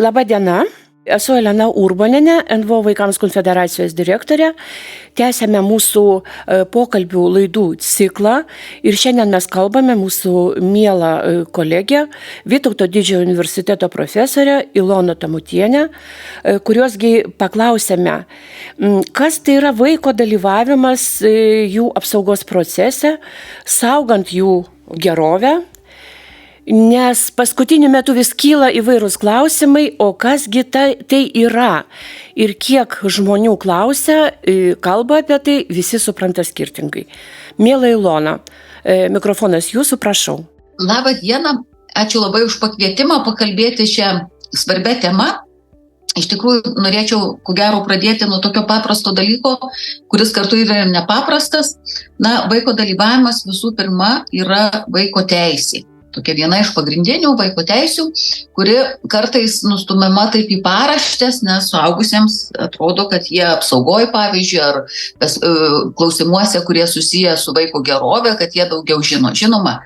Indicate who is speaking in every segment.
Speaker 1: Labą dieną. Esu Elena Urbonienė, NVO Vaikams konfederacijos direktorė. Tęsiame mūsų pokalbių laidų ciklą ir šiandien mes kalbame mūsų mielą kolegę, Vytauto Didžiojo universiteto profesorę Iloną Tamutienę, kuriosgi paklausėme, kas tai yra vaiko dalyvavimas jų apsaugos procese, saugant jų gerovę. Nes paskutiniu metu vis kyla įvairūs klausimai, o kasgi tai yra. Ir kiek žmonių klausia, kalba apie tai, visi supranta skirtingai. Miela Ilona, mikrofonas jūsų, prašau.
Speaker 2: Labą dieną, ačiū labai už pakvietimą pakalbėti šią svarbę temą. Iš tikrųjų, norėčiau, ko gero, pradėti nuo tokio paprasto dalyko, kuris kartu yra ir nepaprastas. Vaiko dalyvavimas visų pirma yra vaiko teisė. Tokia viena iš pagrindinių vaiko teisių, kuri kartais nustumiama taip į paraštės, nes suaugusiems atrodo, kad jie apsaugoj, pavyzdžiui, ar klausimuose, kurie susiję su vaiko gerove, kad jie daugiau žino. Žinoma,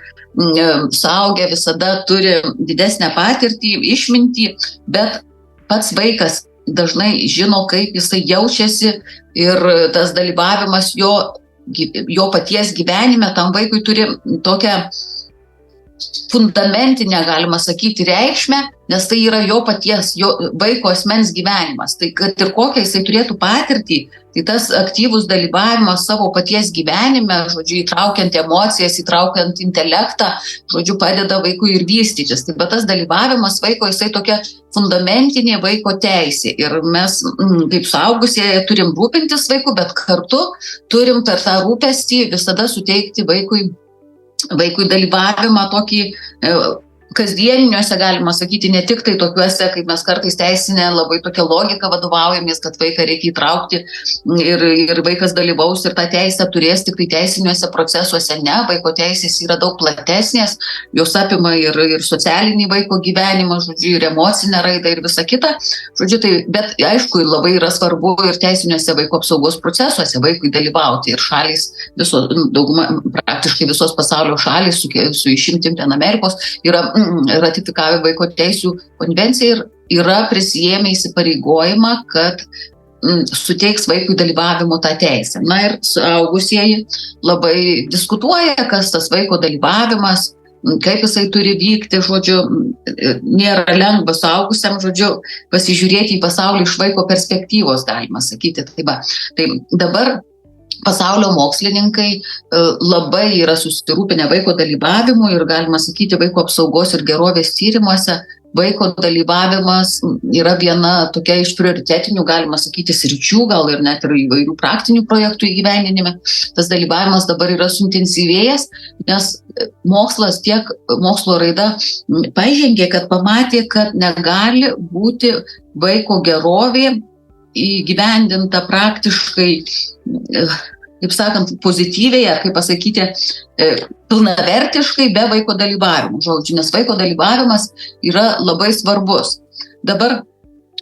Speaker 2: suaugę visada turi didesnę patirtį, išmintį, bet pats vaikas dažnai žino, kaip jisai jaučiasi ir tas dalyvavimas jo paties gyvenime tam vaikui turi tokią fundamentinę, galima sakyti, reikšmę, nes tai yra jo paties, jo vaiko asmens gyvenimas. Tai kad ir kokią jisai turėtų patirtį, tai tas aktyvus dalyvavimas savo paties gyvenime, žodžiu, įtraukiant emocijas, įtraukiant intelektą, žodžiu, padeda vaikui ir vystytis. Tai bet tas dalyvavimas vaiko, jisai tokia fundamentinė vaiko teisė. Ir mes, kaip suaugusieji, turim rūpintis vaiku, bet kartu turim per tą rūpestį visada suteikti vaikui dalyvavimą tokį kasdieniniuose, galima sakyti, ne tik tai tokiuose, kaip mes kartais teisinė labai tokia logika vadovaujamės, kad vaiką reikia įtraukti ir vaikas dalyvaus ir tą teisę turės tik tai teisiniuose procesuose. Ne, vaiko teisės yra daug platesnės, jos apima ir socialinį vaiko gyvenimą, žodžiu, ir emocinę raidą ir visą kitą. Žodžiu, tai, bet aišku, labai yra svarbu ir teisiniuose vaiko apsaugos procesuose vaikui dalyvauti. Ir šalys, dauguma, praktiškai visos pasaulio šalys, su išimtim ten Amerikos, yra ratifikavę vaiko teisių konvenciją ir yra prisijėmę įsipareigojimą, kad suteiks vaikui dalyvavimo tą teisę. Ir suaugusieji labai diskutuoja, kas tas vaiko dalyvavimas, kaip jisai turi vykti, žodžiu, nėra lengva suaugusiam, žodžiu, pasižiūrėti į pasaulį iš vaiko perspektyvos, galima sakyti. Tai dabar pasaulio mokslininkai labai yra susirūpinę vaiko dalyvavimu ir, galima sakyti, vaiko apsaugos ir gerovės tyrimuose. Vaiko dalyvavimas yra viena tokia iš prioritetinių, galima sakyti, sričių, gal ir net ir įvairių praktinių projektų įgyvendinime. Tas dalyvavimas dabar yra suintensyvėjęs, nes mokslas tiek mokslo raida pažengė, kad pamatė, kad negali būti vaiko gerovė įgyvendinta praktiškai, kaip sakant, pozityviai, ar kaip pasakyti, pilnavertiškai be vaiko dalyvavimo, žodžiu, nes vaiko dalyvavimas yra labai svarbus. Dabar,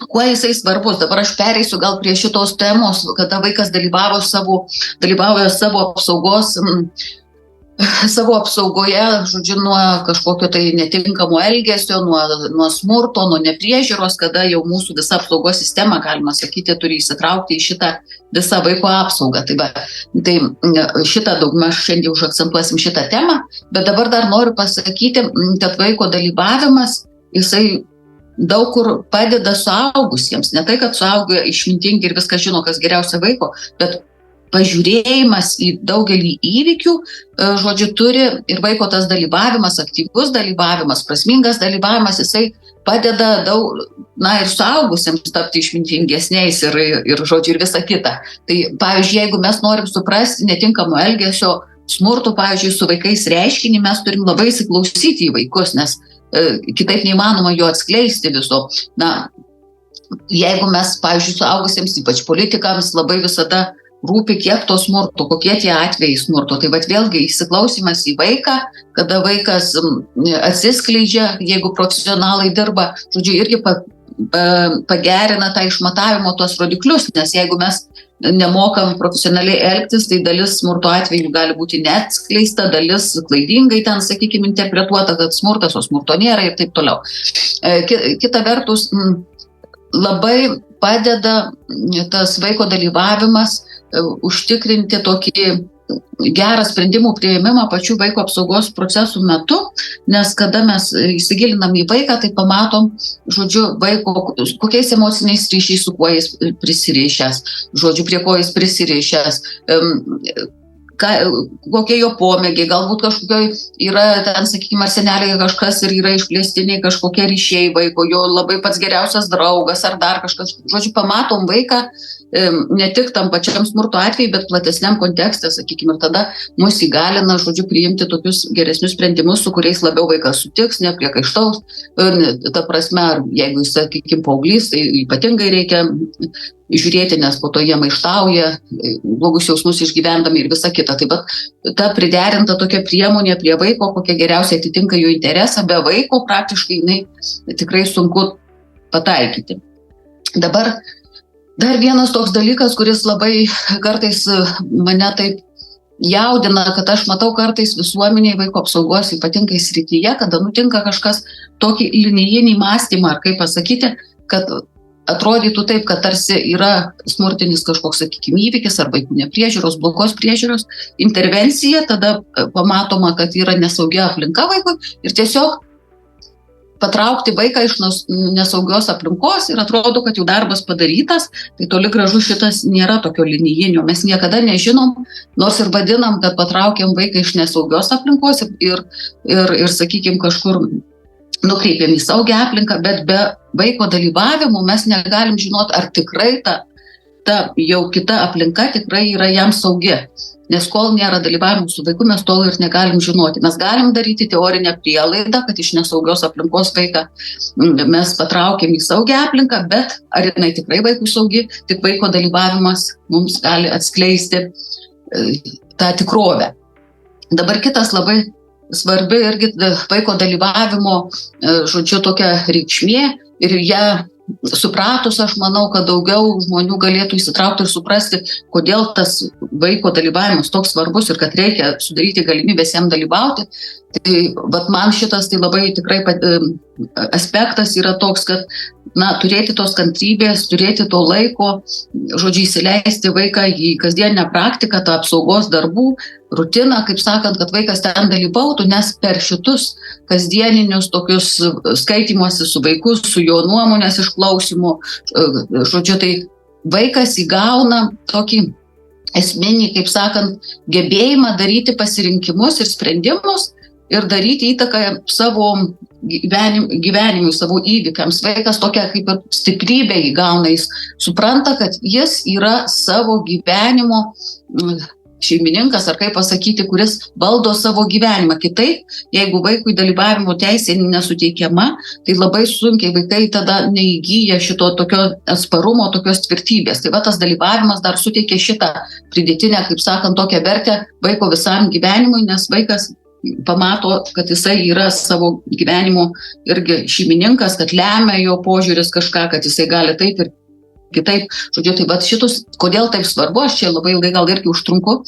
Speaker 2: kuo jisai svarbus? Dabar aš pereisiu gal prie šitos temos, kada vaikas dalyvauja savo apsaugos, savo apsaugoje, žodžiu, nuo kažkokio tai netinkamo elgesio, nuo smurto, nuo nepriežiūros, kada jau mūsų visa apsaugos sistema, galima sakyti, turi įsitraukti į šitą visą vaiko apsaugą. Tai šitą daugmaž šiandien užakcentuosim šitą temą, bet dabar dar noriu pasakyti, kad vaiko dalyvavimas, jisai daug kur padeda suaugusiems. Ne tai, kad suaugę išmintingi ir viską žino, kas geriausia vaiko, bet pažiūrėjimas į daugelį įvykių, žodžiu, turi ir vaiko tas dalyvavimas, aktyvus dalyvavimas, prasmingas dalyvavimas, jisai padeda daug, ir suaugusiems tapti išmintingesniais ir žodžiu, ir visa kita. Tai, pavyzdžiui, jeigu mes norim suprasti netinkamo elgesio, smurto, pavyzdžiui, su vaikais reiškinį, mes turim labai įsiklausyti į vaikus, nes kitaip neįmanoma jo atskleisti viso. Jeigu mes, pavyzdžiui, suaugusiems, ypač politikams, labai visada rūpi, kiek to smurto, kokie tie atvejai smurto. Tai vat vėlgi įsiklausimas į vaiką, kada vaikas atsiskleidžia, jeigu profesionalai dirba, žodžiu, irgi pagerina tą išmatavimo tuos rodiklius, nes jeigu mes nemokam profesionaliai elgtis, tai dalis smurto atvejų gali būti neatskleista, dalis klaidingai ten, sakykime, interpretuota, kad smurtas, o smurto nėra ir taip toliau. Kita vertus, labai padeda tas vaiko dalyvavimas užtikrinti tokį gerą sprendimų priėmimą pačių vaiko apsaugos procesų metu, nes kada mes įsigilinam į vaiką, tai pamatom, žodžiu, vaiko, kokiais emociniais ryšiais su kuo jis prisirišęs, žodžiu, prie ko jis prisirišęs, kokie jo pomėgiai, galbūt kažkokioj yra, ten, sakykime, ar seneliai kažkas ir yra išplėstiniai kažkokie ryšiai vaiko, jo labai pats geriausias draugas ar dar kažkas. Žodžiu, pamatom vaiką ne tik tam pačiam smurto atveju, bet platesniam kontekste, sakykime, ir tada mus įgalina, žodžiu, priimti tokius geresnius sprendimus, su kuriais labiau vaikas sutiks, nepriekaištaus. Ta prasme, ar jeigu jis, sakykime, paauglys, tai ypatingai reikia žiūrėti, nes po to jie maištauja, blogus jausmus išgyvendami ir visa kita. Taip pat ta priderinta tokia priemonė prie vaiko, kokia geriausiai atitinka jų interesą, be vaiko praktiškai jinai tikrai sunku pataikyti. Dabar dar vienas toks dalykas, kuris labai kartais mane taip jaudina, kad aš matau kartais visuomeniai vaiko apsaugos ypatingai srityje, kada nutinka kažkas tokį linijinį mąstymą, ar kaip pasakyti, kad atrodytų taip, kad tarsi yra smurtinis kažkoks, sakykime, įvykis ar vaikų nepriežiūros, blogos priežiūros intervencija, tada pamatoma, kad yra nesaugia aplinka vaikui ir tiesiog patraukti vaiką iš nesaugios aplinkos ir atrodo, kad jau darbas padarytas, tai toli gražu šitas nėra tokio linijinio. Mes niekada nežinom, nors ir vadinam, kad patraukiam vaiką iš nesaugios aplinkos ir sakykime, kažkur nukreipiam į saugią aplinką, bet be vaiko dalyvavimo mes negalim žinoti, ar tikrai ta jau kita aplinka tikrai yra jam saugi. Nes kol nėra dalyvavimo su vaiku, mes tol ir negalim žinoti. Mes galim daryti teorinę prielaidą, kad iš nesaugios aplinkos vaiką mes patraukiam į saugią aplinką, bet ar jinai tikrai vaikų saugi, tik vaiko dalyvavimas mums gali atskleisti tą tikrovę. Dabar kitas labai svarbi irgi vaiko dalyvavimo, žodžiu, tokia reikšmė ir ją supratus, aš manau, kad daugiau žmonių galėtų įsitraukti ir suprasti, kodėl tas vaiko dalyvavimas toks svarbus ir kad reikia sudaryti galimybės jam dalyvauti. Tai vat man šitas tai labai tikrai aspektas yra toks, kad turėti tos kantrybės, turėti to laiko, žodžiu, įsileisti vaiką į kasdieninę praktiką, tą apsaugos darbų, rutiną, kaip sakant, kad vaikas ten dalyvautų, nes per šitus kasdieninius tokius skaitimuose su vaiku, su jo nuomonės išklausimu, žodžiu, tai vaikas įgauna tokį esminį, kaip sakant, gebėjimą daryti pasirinkimus ir sprendimus ir daryti įtaką savo gyvenimui, savo įvykiams. Vaikas tokia kaip ir stiprybė įgauna, jis supranta, kad jis yra savo gyvenimo šeimininkas, ar kaip pasakyti, kuris valdo savo gyvenimą. Kitaip, jeigu vaikui dalyvavimo teisė nesuteikiama, tai labai sunkiai vaikai tada neįgyja šito tokio atsparumo, tokios tvirtybės. Tai va tas dalyvavimas dar suteikia šitą pridėtinę, kaip sakant, tokią vertę vaiko visam gyvenimui, nes vaikas pamato, kad jisai yra savo gyvenimo irgi šeimininkas, kad lemia jo požiūris kažką, kad jisai gali taip ir kitaip. Žodžiu, tai bet šitus, kodėl taip svarbu, aš čia labai ilgai gal irgi užtrunku,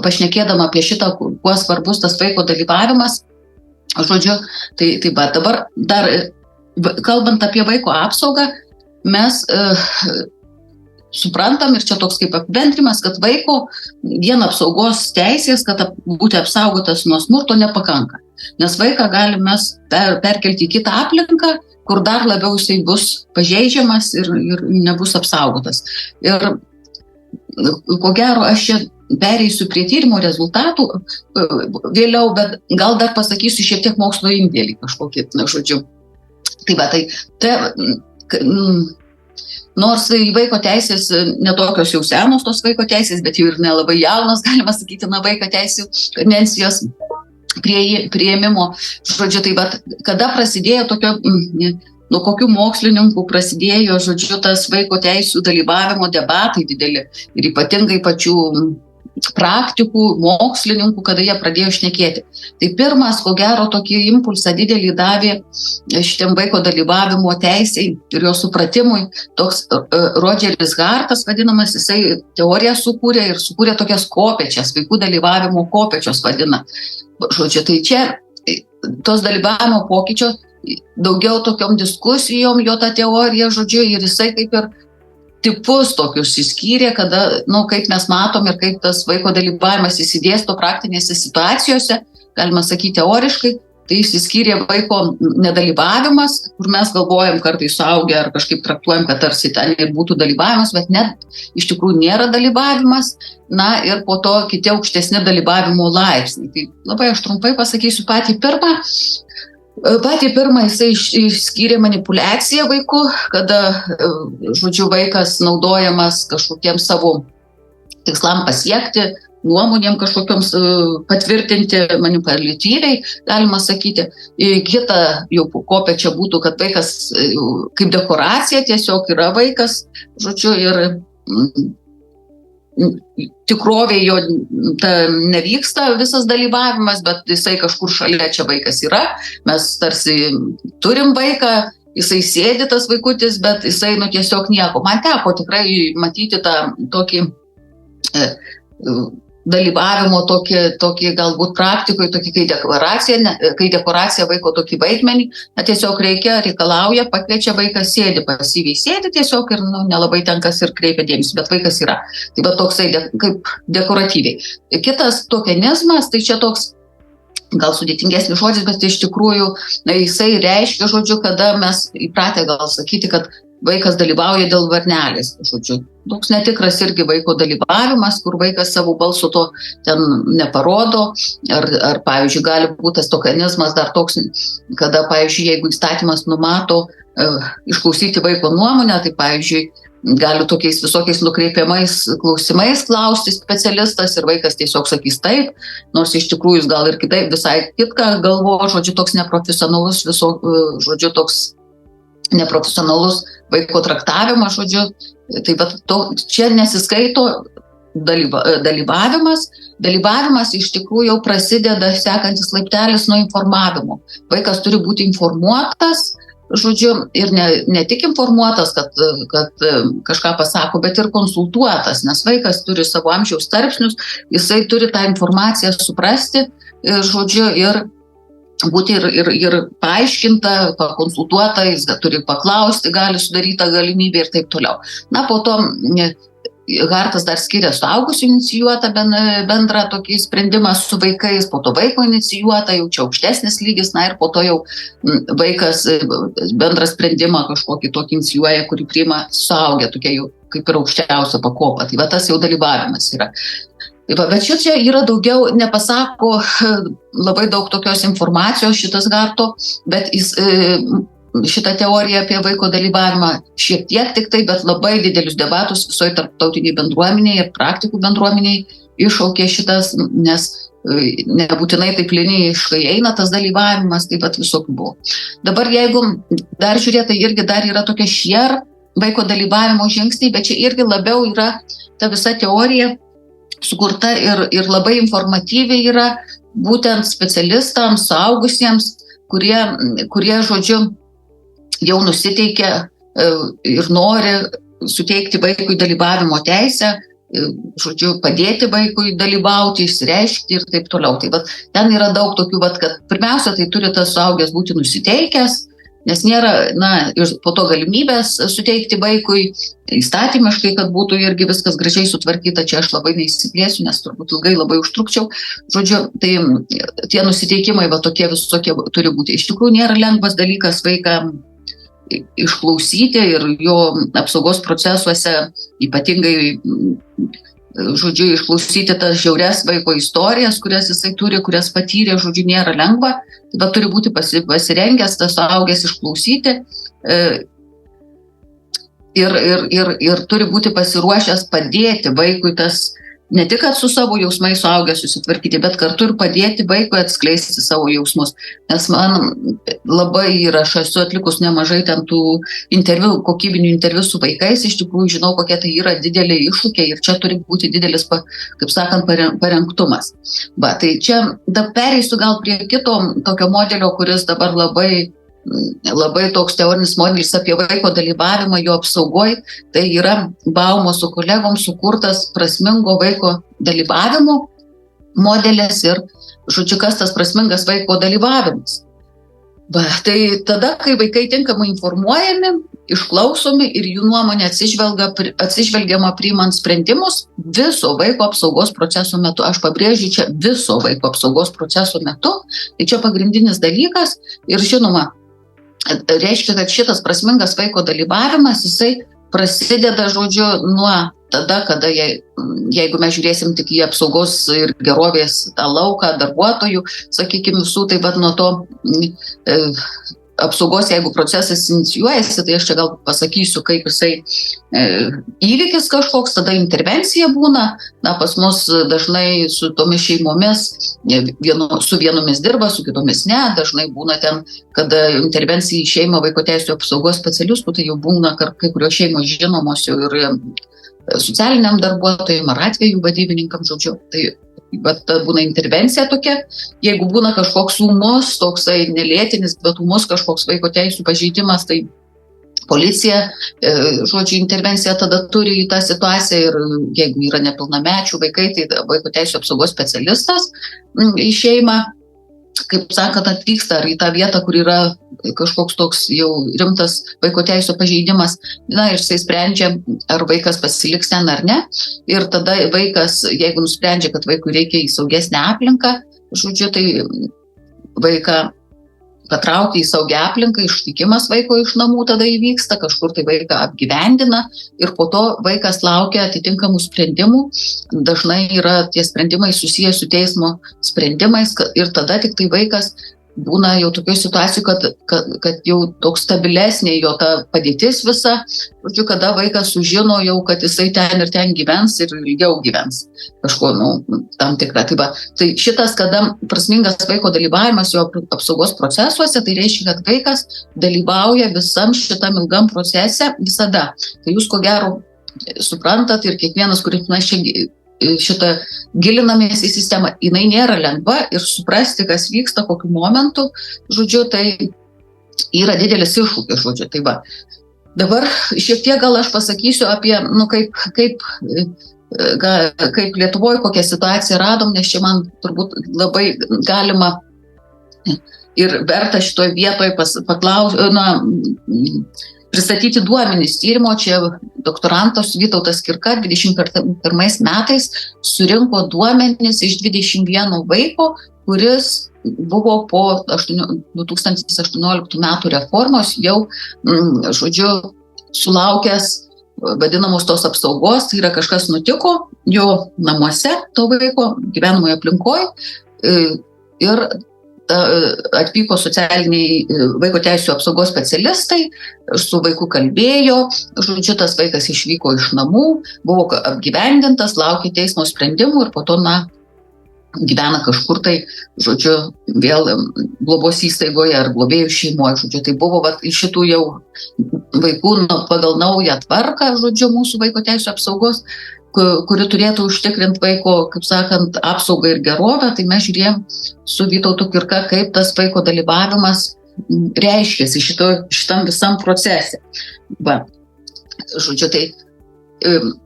Speaker 2: pašnekėdama apie šitą, kuo svarbus tas vaiko dalyvavimas. Žodžiu, tai bet dabar dar kalbant apie vaiko apsaugą, mes suprantam ir čia toks kaip apibendrimas, kad vaiko vien apsaugos teisės, kad būti apsaugotas nuo smurto nepakanka. Nes vaiką galime mes perkelti į kitą aplinką, kur dar labiau jisai bus pažeidžiamas ir nebus apsaugotas. Ir ko gero aš čia pereisiu prie tyrimo rezultatų vėliau, bet gal dar pasakysiu šiek tiek mokslo indėlį kažkokį, žodžiu. Nors vaiko teisės netokios jau senos tos vaiko teisės, bet jau ir nelabai jaunas, galima sakyti, vaiko teisių konvencijos priėmimo. Žodžiu, tai kada prasidėjo tokio nuo kokių mokslininkų prasidėjo, žodžiu, tas vaiko teisų dalyvavimo debatai dideli ir ypatingai pačių praktikų, mokslininkų, kada jie pradėjo šnekėti. Tai pirmas, ko gero, tokį impulsą didelį davė šitiem vaiko dalyvavimo teisei ir jo supratimui. Toks Rodžeris Hartas, vadinamas, jisai teoriją sukūrė tokias kopečias, vaikų dalyvavimo kopečios vadina. Žodžiu, tai čia tos dalyvavimo pokyčio daugiau tokiom diskusijom jo ta teorija, žodžiu, ir jisai kaip ir tipus tokius išskyrė, kada, kaip mes matom ir kaip tas vaiko dalyvavimas įsidėsto praktinėse situacijose, galima sakyti teoriškai, tai išsiskyrė vaiko nedalyvavimas, kur mes galvojam kartais suaugę ar kažkaip traktuojam, kad tarsi ten ir būtų dalyvavimas, bet net iš tikrųjų nėra dalyvavimas, ir po to kiti aukštesni dalyvavimo laipsniai. Tai labai aš trumpai pasakysiu patį pirmą. Patį pirmą jisai išskyrė manipuliaciją vaikų, kada, žodžiu, vaikas naudojamas kažkokiem savo tikslam pasiekti, nuomonėm kažkokioms patvirtinti manipuliatyviai, galima sakyti. Kita jau kopečia būtų, kad vaikas kaip dekoracija tiesiog yra vaikas, žodžiu, ir tikrovėje jo nevyksta visas dalyvavimas, bet jisai kažkur šalia čia vaikas yra. Mes tarsi turim vaiką, jisai sėdi tas vaikutis, bet jisai tiesiog nieko. Man teko tikrai matyti tą tokį dalyvavimo, tokį galbūt praktikoje, tokį kai dekoracija vaiko tokį vaidmenį, tiesiog reikalauja, pakviečia vaikas, sėdi, pasyviai sėdi tiesiog ir nelabai ten kas ir kreipia dėmesį, bet vaikas yra. Tai va toksai kaip dekoratyviai. Kitas tokenizmas, tai čia toks gal sudėtingesnis žodis, bet iš tikrųjų jisai reiškia, žodžiu, kada mes įpratę gal sakyti, kad vaikas dalyvauja dėl varnelės, žodžiu. Toks netikras irgi vaiko dalyvavimas, kur vaikas savo balsu to ten neparodo, ar pavyzdžiui, gali būti tas tokenizmas dar toks, kada, pavyzdžiui, jeigu įstatymas numato išklausyti vaiko nuomonę, tai, pavyzdžiui, gali tokiais visokiais nukreipiamais klausimais klausti specialistas ir vaikas tiesiog sakys taip, nors iš tikrųjų jis gal ir kitaip visai kitką galvo, žodžiu, toks neprofesionalus, žodžiu, toks neprofesionalus vaiko traktavimas, žodžiu. Tai čia nesiskaito dalyvavimas. Dalyvavimas iš tikrųjų jau prasideda sekantis laiptelis nuo informavimo. Vaikas turi būti informuotas, žodžiu, ir ne tik informuotas, kad kažką pasako, bet ir konsultuotas, nes vaikas turi savo amžiaus tarpsnius, jisai turi tą informaciją suprasti, žodžiu, ir būti ir paaiškinta, pakonsultuota, jis turi paklausti, gali sudaryta galimybė ir taip toliau. Po to Hartas dar skiria suaugusių inicijuotą bendrą tokį sprendimą su vaikais, po to vaiko inicijuotą, jau čia aukštesnis lygis, ir po to jau vaikas bendrą sprendimą kažkokį tokį inicijuoja, kurį priima suaugę, tokia jau kaip ir aukščiausia pakopa. Tai tas jau dalyvavimas yra. Bet čia yra daugiau, nepasako labai daug tokios informacijos šitas Harto, bet šitą teoriją apie vaiko dalyvavimą šiek tiek tik tai, bet labai didelius debatus visoje tarptautiniai bendruomenėje ir praktikų bendruomenėje iššaukė šitas, nes nebūtinai taip linijiškai eina tas dalyvavimas, taip pat visokių buvo. Dabar jeigu dar žiūrėt, tai irgi dar yra tokia share vaiko dalyvavimo žingsniai, bet čia irgi labiau yra ta visa teorija sukurta ir labai informatyviai yra būtent specialistams, suaugusiems, kurie žodžiu, jau nusiteikia ir nori suteikti vaikui dalyvavimo teisę, žodžiu, padėti vaikui dalyvauti, išsireiškti ir taip toliau. Tai ten yra daug tokių, kad pirmiausia, tai turi tas suaugęs būti nusiteikęs, nes nėra, ir po to galimybės suteikti vaikui įstatymiškai, kad būtų irgi viskas gražiai sutvarkyta. Čia aš labai neįsiplėsiu, nes turbūt ilgai labai užtrukčiau. Žodžiu, tai tie nusiteikimai tokie visokie turi būti. Iš tikrųjų nėra lengvas dalykas vaiką išklausyti ir jo apsaugos procesuose ypatingai, žodžiu, išklausyti tas žiaurias vaiko istorijas, kurias jisai turi, kurias patyrė, žodžiu, nėra lengva. Tai turi būti pasirengęs tas suaugęs išklausyti ir turi būti pasiruošęs padėti vaikui tas ne tik, kad su savo jausmais suaugę susitvarkyti, bet kartu ir padėti vaikui atskleisti savo jausmus. Nes man labai yra, aš esu atlikus nemažai ten tų interviu, kokybinių interviu su vaikais, iš tikrųjų žinau, kokie tai yra dideliai iššūkiai ir čia turi būti didelis, kaip sakant, parengtumas. Tai čia pereisiu gal prie kito tokio modelio, kuris dabar labai toks teorinis modelis apie vaiko dalyvavimą, jo apsaugoj, tai yra Baumo su kolegom sukurtas prasmingo vaiko dalyvavimo modelis ir, žodžiu, kas tas prasmingas vaiko dalyvavimas. Tai tada, kai vaikai tinkamai informuojami, išklausomi ir jų nuomonė atsižvelgiama priimant sprendimus viso vaiko apsaugos proceso metu. Aš pabrėžiu čia viso vaiko apsaugos proceso metu, tai čia pagrindinis dalykas ir žinoma, reiškia, kad šitas prasmingas vaiko dalyvavimas, jisai prasideda, žodžiu, nuo tada, kada jeigu mes žiūrėsim tik į apsaugos ir gerovės tą lauką darbuotojų, sakykime, visų, tai nuo to apsaugos, jeigu procesas inicijuojasi, tai aš čia gal pasakysiu, kaip jisai įvykis kažkoks, tada intervencija būna, pas mus dažnai su tomis šeimomis, su vienomis dirba, su kitomis ne, dažnai būna ten, kada intervencija į šeimą vaiko teisių apsaugos specialistų, tai jau būna kai kurios šeimos žinomos jau ir socialiniam darbuotojim ar atvejų vadybininkam, žodžiu, tai bet būna intervencija tokia, jeigu būna kažkoks ūmus, toksai nelėtinis, bet ūmus kažkoks vaiko teisių pažeidimas, tai policija, žodžiu, intervencija tada turi į tą situaciją ir jeigu yra nepilnamečių vaikai, tai vaiko teisių apsaugos specialistas į šeimą, kaip sakant, atvyksta ar į tą vietą, kur yra kažkoks toks jau rimtas vaiko teisių pažeidimas, ir jisai sprendžia, ar vaikas pasiliks ten ar ne. Ir tada vaikas, jeigu nusprendžia, kad vaikui reikia į saugesnę aplinką, žodžiu, tai vaiką patraukia į saugią aplinką, išvykimas vaiko iš namų tada įvyksta, kažkur tai vaiką apgyvendina ir po to vaikas laukia atitinkamų sprendimų. Dažnai yra tie sprendimai susiję su teismo sprendimais ir tada tik tai vaikas būna jau tokioje situacijoje, kad jau toks stabilesnė jo ta padėtis visa, žodžiu, kada vaikas sužino jau, kad jisai ten ir ten gyvens ir ilgiau gyvens kažko, tam tikrą. Tai šitas, kada prasmingas vaiko dalyvavimas jo apsaugos procesuose, tai reiškia, kad vaikas dalyvauja visam šitam ilgam procese visada. Tai jūs ko gero suprantat ir kiekvienas, kuris mes šitą gilinamės į sistemą, jinai nėra lengva ir suprasti, kas vyksta, kokiu momentu, žodžiu, tai yra didelis iššūkis, žodžiu. Tai dabar šiek tiek gal aš pasakysiu apie, kaip Lietuvoje kokią situaciją radom, nes čia man turbūt labai galima ir verta šitoje vietoje pristatyti duomenis tyrimo. Čia doktorantas Vytautas Kirka 21 metais surinko duomenis iš 21 vaiko, kuris buvo po 2018 metų reformos jau, žodžiu, sulaukęs vadinamos tos apsaugos, tai yra kažkas nutiko jo namuose, to vaiko gyvenamoje aplinkoje ir atvyko socialiniai vaiko teisių apsaugos specialistai, su vaiku kalbėjo, žodžiu, tas vaikas išvyko iš namų, buvo apgyvendintas, laukė teismo sprendimų ir po to, gyvena kažkur tai, žodžiu, vėl globos įstaigoje ar globėjų šeimoje, žodžiu, tai buvo iš šitų jau vaikų pagal naują tvarką, žodžiu, mūsų vaiko teisių apsaugos, kuri turėtų užtikrinti vaiko, kaip sakant, apsaugą ir gerovę, tai mes žiūrėjom su Vytautu Kirka, kaip tas vaiko dalyvavimas reiškiasi šitam visam procese. Žodžiu, tai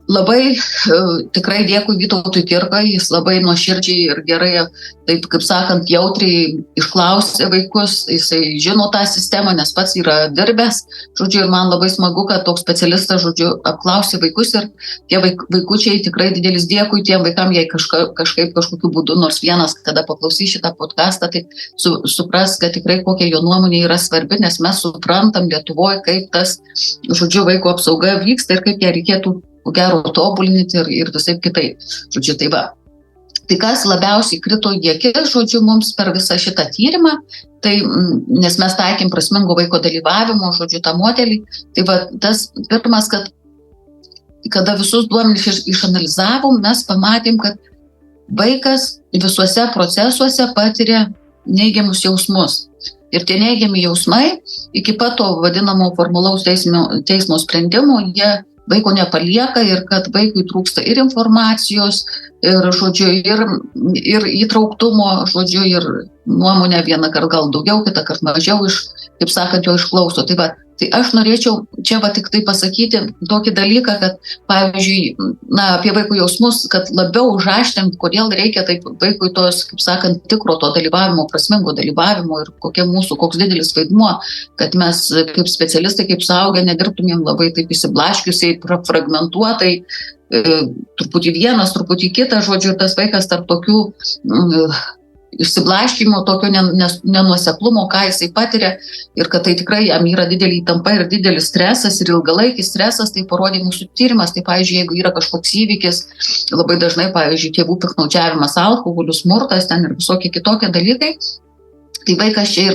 Speaker 2: labai tikrai dėkui Vytautui Kirkai, jis labai nuoširdžiai ir gerai, taip kaip sakant, jautriai išklausė vaikus, jisai žino tą sistemą, nes pats yra dirbęs, žodžiu, ir man labai smagu, kad toks specialistas, žodžiu, apklausė vaikus ir tie vaikučiai tikrai didelis dėkui tiem vaikam, jei kažkaip kažkokiu būdu, nors vienas, kada paklausys šitą podcastą, tai supras, kad tikrai kokia jo nuomonė yra svarbi, nes mes suprantam Lietuvoje, kaip tas, žodžiu, vaiko apsauga vyksta ir kaip ją reikėtų gero tobulinti ir visai kitaip. Žodžiu, tai kas labiausiai krito į akis, žodžiu, mums per visą šitą tyrimą, tai, nes mes taikėm prasmingo vaiko dalyvavimo, žodžiu, tą modelį, tai tas pirmas, kad kada visus duomenis išanalizavom, mes pamatėm, kad vaikas visuose procesuose patiria neigiamus jausmus. Ir tie neigiami jausmai iki pat to vadinamo formalaus teismo sprendimo, jie vaiko nepalieka ir kad vaikui trūksta ir informacijos, ir, žodžiu, ir įtrauktumo, žodžiu, ir nuomonę vieną kartą gal daugiau, kitą kartą mažiau kaip sakant, jo išklauso. Tai aš norėčiau čia tik tai pasakyti tokį dalyką, kad, pavyzdžiui, apie vaikų jausmus, kad labiau užaštrint, kodėl reikia taip vaikui tos, kaip sakant, tikro to dalyvavimo, prasmingo dalyvavimo ir koks didelis vaidmuo, kad mes kaip specialistai, kaip suaugę, nedirbtumėm labai taip įsiblaškiusiai, fragmentuotai, truputį vienas, truputį kitas, žodžiu, ir tas vaikas tarp tokių išsiblaškymo, tokio nenuoseklumo, ką jisai patiria ir kad tai tikrai jam yra didelė įtampa ir didelis stresas ir ilgalaikis stresas, tai parodė mūsų tyrimas. Tai, pavyzdžiui, jeigu yra kažkoks įvykis, labai dažnai, pavyzdžiui, tėvų piktnaudžiavimas alkoholiu, smurtas ten ir visokie kitokie dalykai, tai vaikas čia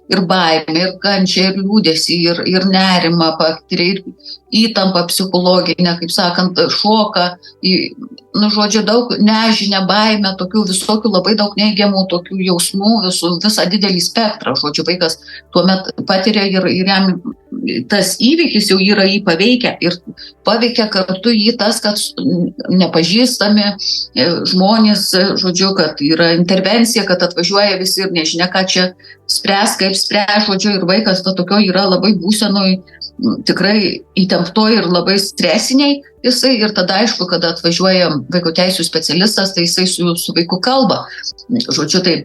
Speaker 2: ir baimė, ir kančia, ir liūdesį, ir nerimą patiria, ir įtampą psichologinę, kaip sakant, šoką, žodžiu, daug nežinia, baimę, tokių visokių labai daug neigiamų tokių jausmų, visą didelį spektrą, žodžiu, vaikas tuomet patiria ir jam tas įvykis jau yra jį paveikia ir paveikia kartu jį tas, kad nepažįstami žmonės, žodžiu, kad yra intervencija, kad atvažiuoja visi ir nežinia, ką čia spręs, kaip spręs, žodžiu, ir vaikas tokio yra labai būsenoj, tikrai įtemptoj ir labai stresiniai jisai, ir tada aišku, kada atvažiuoja vaiko teisių specialistas, tai jisai su vaiku kalba. Žodžiu, tai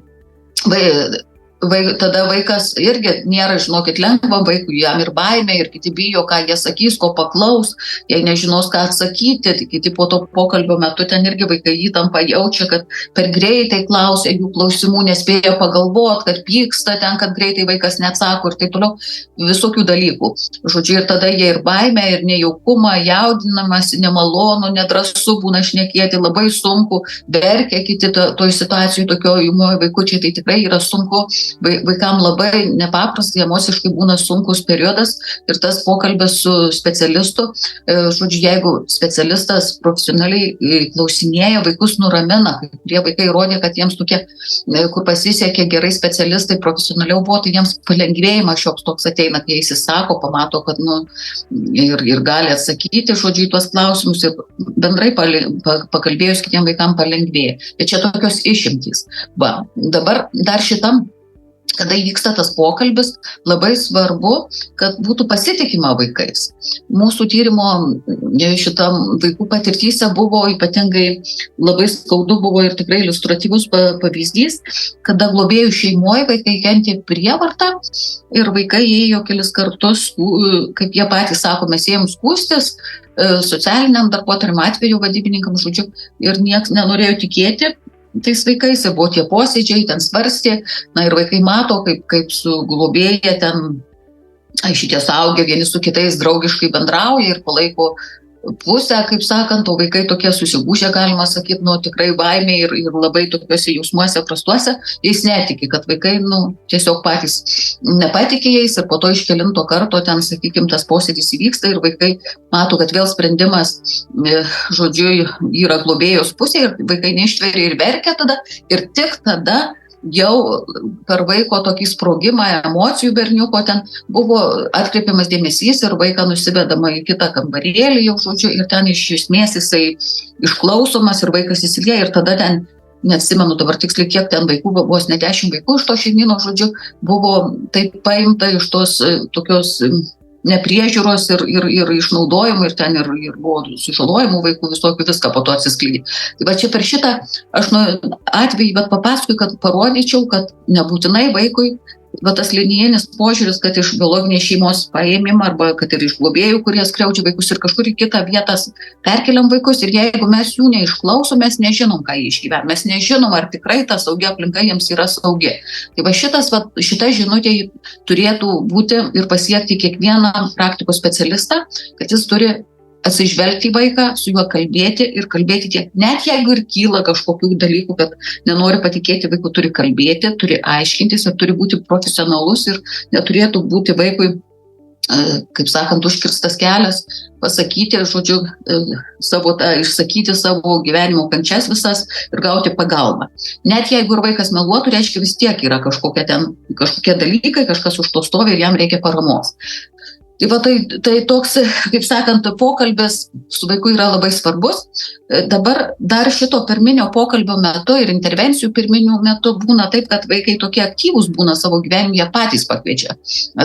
Speaker 2: tada vaikas irgi nėra, žinokit, lengva vaikui, jam ir baimė, ir kiti bijo, ką jie sakys, ko paklaus, jei nežinos, ką atsakyti, tai kiti po to pokalbio metu ten irgi vaikai įtampą jaučia, kad per greitai klausia, jų klausimų nespėja pagalvoti, kad pyksta ten, kad greitai vaikas neatsako ir taip toliau, visokių dalykų. Žodžiu, ir tada jie ir baimė, ir nejaukumą, jaudinamas, nemalonu, nedrąsu būna šnekėti, labai sunku, verkia kiti toj situacijoj, tokio vaikučiai, tai tikrai yra sunku. Vaikam labai nepaprastai emociškai būna sunkus periodas ir tas pokalbis su specialistu, žodžiu, jeigu specialistas profesionaliai klausinėja, vaikus nuramina, kai kurie vaikai rodė, kad jiems tokie, kur pasisekė gerai specialistai, profesionaliau buvo, tai jiems palengvėjimas šioks toks ateina, kai jis įsako, pamato, kad ir gali atsakyti, žodžiu, į tuos klausimus ir bendrai pakalbėjus kitiem vaikam palengvėja. Bet čia tokios išimtys. Dabar dar šitam, kada įvyksta tas pokalbis, labai svarbu, kad būtų pasitikima vaikais. Mūsų tyrimo šitam vaikų patirtyse buvo ypatingai labai skaudu, buvo ir tikrai iliustratyvus pavyzdys, kada globėjų šeimoje vaikai kentė prievartą ir vaikai ėjo kelis kartus, kaip jie patys sako, mes ėjom skųstis socialiniam darbuotojam atveju, vadybininkam, žodžiu, ir niekas nenorėjo tikėti tais vaikais, ir buvo tie posėdžiai, ten svarstė, ir vaikai mato, kaip su globėja ten šitie suaugę vieni su kitais draugiškai bendrauja ir palaiko pusę, kaip sakant, o vaikai tokie susigūžę, galima sakyti, tikrai baimė ir labai tokiuose jausmuose prastuose, jais netiki, kad vaikai, tiesiog patys nepatikė jais ir po to iš kelinto karto ten, sakykime, tas posėdis įvyksta ir vaikai mato, kad vėl sprendimas, žodžiu, yra globėjos pusė ir vaikai neištveria ir verkia tada ir tik tada jau per vaiko tokį sprogimą emocijų berniuko ten buvo atkreipiamas dėmesys ir vaiką nusivedama į kitą kambarėlį jau, žodžiu, ir ten iš esmės jisai išklausomas ir vaikas įsilieja ir tada ten, neatsimenu dabar tiksliai, kiek ten vaikų, buvo ne 10 vaikų iš to šeimyno, žodžiu, buvo taip paimta iš tos tokios nepriežiūros ir išnaudojimų ir ten ir buvo sužalojimų vaikų, visokių viską po to atsiskleidė. Tai čia per šitą aš atvejį papasakoju, kad parodyčiau, kad nebūtinai vaikui tas linijinis požiūris, kad iš biologinės šeimos paėmimą arba kad ir iš globėjų, kurie skriaudžia vaikus ir kažkur į kitą vietą perkeliam vaikus ir jeigu mes jų neišklausom, mes nežinom, ką jie išgyvena, mes nežinom, ar tikrai ta saugi aplinka jiems yra saugi. Tai šita žinutė turėtų būti ir pasiekti kiekvieną praktikos specialistą, kad jis turi atsižvelgti į vaiką, su juo kalbėti ir kalbėti tiek. Net jeigu ir kyla kažkokių dalykų, kad nenori patikėti, vaikų turi kalbėti, turi aiškintis ir turi būti profesionalus ir neturėtų būti vaikui kaip sakant, užkirstas kelias pasakyti, žodžiu, išsakyti savo gyvenimo kančias visas ir gauti pagalbą. Net jeigu ir vaikas meluotų, reiškia vis tiek yra kažkokie dalykai, kažkas už to stovi ir jam reikia paramos. Tai va, tai toks, kaip sakant, pokalbis su vaiku yra labai svarbus. Dabar dar šito pirminio pokalbio metu ir intervencijų pirminių metu būna taip, kad vaikai tokie aktyvūs būna savo gyvenime, jie patys pakviečia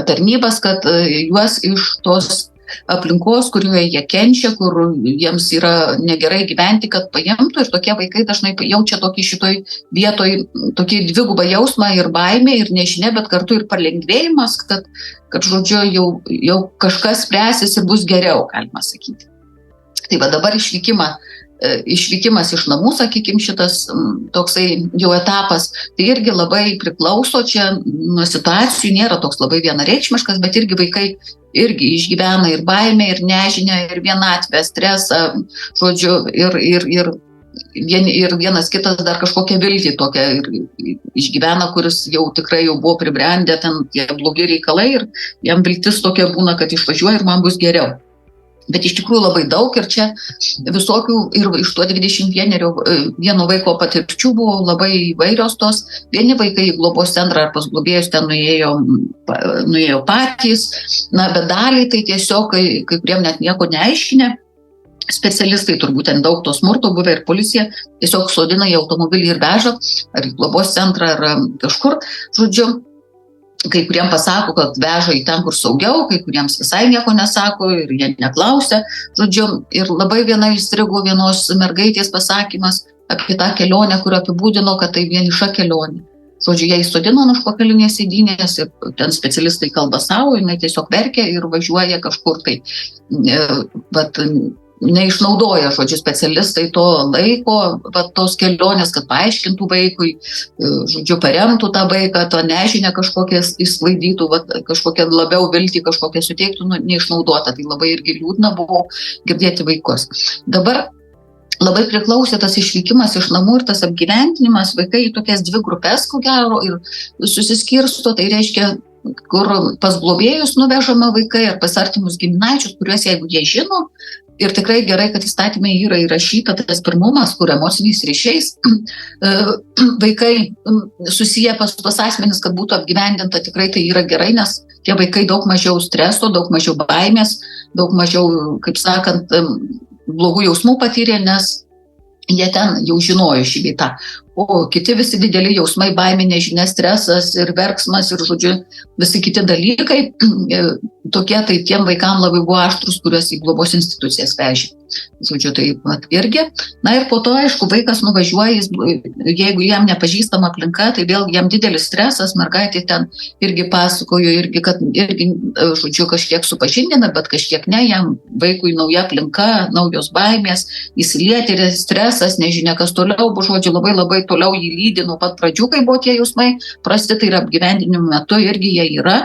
Speaker 2: tarnybas, kad juos iš tos aplinkos, kurioje jie kenčia, kur jiems yra negerai gyventi, kad paimtų, ir tokie vaikai dažnai jaučia tokį šitoj vietoj tokį dvigubą jausmą ir baimę ir nežinia, bet kartu ir palengvėjimas, kad žodžiu, jau kažkas spręsis ir bus geriau, galima sakyti. Tai va dabar išvykimas iš namų, sakykime, šitas toksai jau etapas, tai irgi labai priklauso čia nuo situacijų, nėra toks labai vienareikšmiškas, bet irgi vaikai irgi išgyvena ir baimę, ir nežinią, ir vienatvę, stresą, žodžiu, ir vienas kitas dar kažkokią viltį tokią išgyvena, kuris jau tikrai jau buvo pribrendę ten tie blogi reikalai ir jam viltis tokia būna, kad išvažiuoja ir man bus geriau. Bet iš tikrųjų labai daug ir čia visokių ir iš to 21 vaiko patirčių buvo labai įvairios tos. Vieni vaikai į globos centrą ar pas globėjus ten nuėjo patys, bet daliai tai tiesiog, kai kuriem net nieko neaiškinę, specialistai turbūt ten daug to smurto buvę ir policija tiesiog sodina į automobilį ir veža ar į globos centrą ar kažkur, žodžiu. Kai kuriem pasako, kad veža į ten, kur saugiau, kai kuriems visai nieko nesako ir jie neklausia. Žodžiu, ir labai viena įstrigo vienos mergaitės pasakymas apie tą kelionę, kur apibūdino, kad tai vieniša kelionė. Žodžiu, jie įsodino ant užpakalinės sėdynės ir ten specialistai kalba savo, jinai tiesiog verkia ir važiuoja kažkur tai. Neišnaudoja, žodžiu, specialistai to laiko, tos kelionės, kad paaiškintų vaikui, žodžiu, paremtų tą vaiką, to nežinę kažkokią įsklaidytų, kažkokią labiau viltį, kažkokią suteiktų, neišnaudota. Tai labai irgi liūdna buvo girdėti vaikus. Dabar labai priklausė tas išvykimas iš namų ir tas apgyvendinimas, vaikai į tokias dvi grupės, ko gero, ir susiskirsto, tai reiškia, kur pas globėjus nuvežama vaikai ar pas artimus giminaičius, kuriuos jeigu jie žino, ir tikrai gerai, kad įstatymai yra įrašyta tas pirmumas, kur emociniais ryšiais vaikai susiję pas tos asmenis, kad būtų apgyvendinta, tikrai tai yra gerai, nes tie vaikai daug mažiau streso, daug mažiau baimės, daug mažiau, kaip sakant, blogų jausmų patyrė, nes jie ten jau žinojo šį vietą. O kiti visi dideli jausmai, baimė, nežinia, stresas ir verksmas ir, žodžiu, visi kiti dalykai, tokie tai tiem vaikam labai buvo aštrus, kuriuos į globos institucijas vežė. Žodžiu, tai irgi. Na ir po to, aišku, vaikas nuvažiuoja, jeigu jam nepažįstama aplinka, tai vėl jam didelis stresas, mergaitė ten irgi pasakojo, kad žodžiu, kažkiek supažindina, bet kažkiek ne, jam vaikui nauja aplinka, naujos baimės, įsilieti, stresas, nežinia, kas toliau, žodžiu, labai toliau jį lydi nuo pat pradžių, kai buvo tie jausmai prasti, tai ir apgyvendinimo metu irgi jie yra,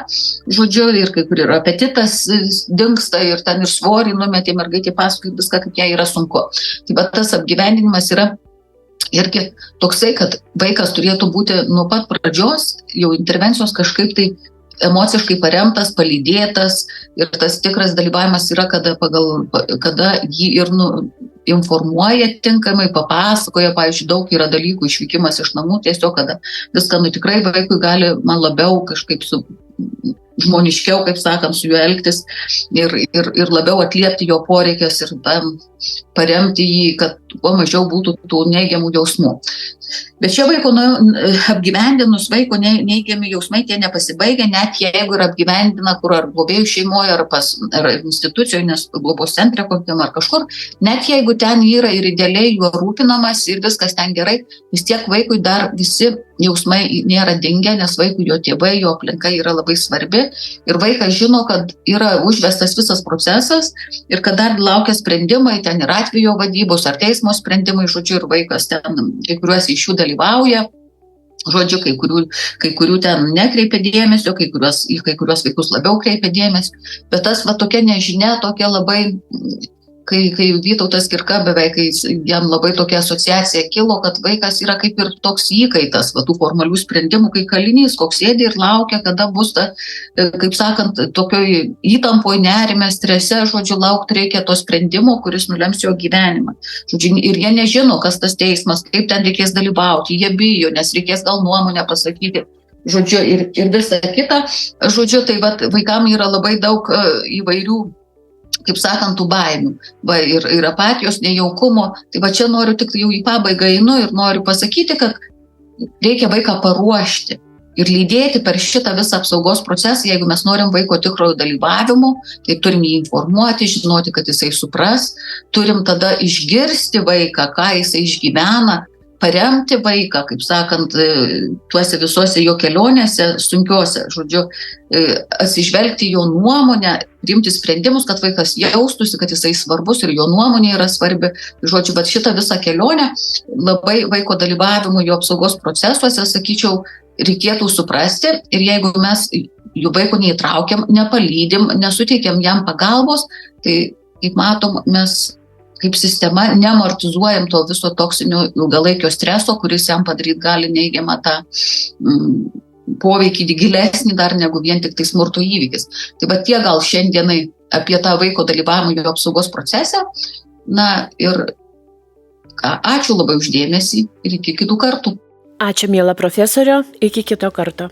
Speaker 2: žodžiu, ir kai kur ir apetitas dingsta, ir ten ir svorį numetė, mergaitė paskui viską, kaip jai yra sunku. Tai bet tas apgyvendinimas yra irgi toksai, kad vaikas turėtų būti nuo pat pradžios, jau intervencijos kažkaip tai emociškai paremtas, palydėtas, ir tas tikras dalyvavimas yra, kada jį ir informuoja tinkamai, papasakoja, pavyzdžiui, daug yra dalykų, išvykimas iš namų, tiesiog kada viską, tikrai vaikui gali man labiau kažkaip žmoniškiau, kaip sakant, su juo elgtis ir labiau atliepti jo poreikius ir paremti jį, kad kuo mažiau būtų tų neigiamų jausmų. Bet šio vaiko apgyvendinus vaiko neigiami jausmai tie nepasibaigia, net jeigu ir apgyvendina kur ar globėjų šeimoje, ar institucijoje, nes globos centre kokiam ar kažkur, net jeigu ten yra ir idealiai juo rūpinamas ir viskas ten gerai, vis tiek vaikui dar visi jausmai nėra dingę, nes vaikui jo tėvai, jo aplinka yra labai svarbi ir vaikas žino, kad yra užvestas visas procesas ir kad dar laukia sprendimai, ten ir atvejo vadybos ar teismo sprendimai, žodžiu, ir vaikas ten kai kuriuos iš jų dalyvauja, žodžiu, kai kurių ten nekreipia dėmesio, kai kuriuos vaikus labiau kreipia dėmesio, bet tas tokia nežinia, tokia labai, kai Vytautas Kirka beveik, jam labai tokia asociacija kilo, kad vaikas yra kaip ir toks įkaitas, tų formalių sprendimų, kai kalinys, koks sėdi ir laukia, kada bus ta, kaip sakant, tokioj įtampoj, nerime, strese, žodžiu, laukti reikia to sprendimo, kuris nulems jo gyvenimą. Žodžiu, ir jie nežino, kas tas teismas, kaip ten reikės dalyvauti, jie bijo, nes reikės gal nuomonę pasakyti. Žodžiu, ir visa kita, žodžiu, tai vaikam yra labai daug įvairių, kaip sakant, tų baimių, ir apatijos, nejaukumo. Tai čia noriu tik jau į pabaigą einu ir noriu pasakyti, kad reikia vaiką paruošti ir lydėti per šitą visą apsaugos procesą. Jeigu mes norim vaiko tikrojo dalyvavimo, tai turim jį informuoti, žinoti, kad jisai supras, turim tada išgirsti vaiką, ką jisai išgyvena, paremti vaiką, kaip sakant, tuose visuose jo kelionėse sunkiuose, žodžiu, atsižvelgti jo nuomonę, priimti sprendimus, kad vaikas jaustųsi, kad jisai svarbus ir jo nuomonė yra svarbi. Žodžiu, šitą visą kelionę labai vaiko dalyvavimo jo apsaugos procesuose, sakyčiau, reikėtų suprasti, ir jeigu mes jų vaiko neįtraukiam, nepalydim, nesuteikiam jam pagalbos, tai, kaip matom, mes kaip sistema neamortizuojam to viso toksinio ilgalaikio streso, kuris jam padaryti gali neigiamą tą poveikį gilesnį dar negu vien tik tai smurto įvykis. Tai tiek gal šiandienai apie tą vaiko dalyvavimą jo apsaugos procese. Na ir ačiū labai už dėmesį ir iki kitų kartų.
Speaker 1: Ačiū, miela profesorė, iki kito karto.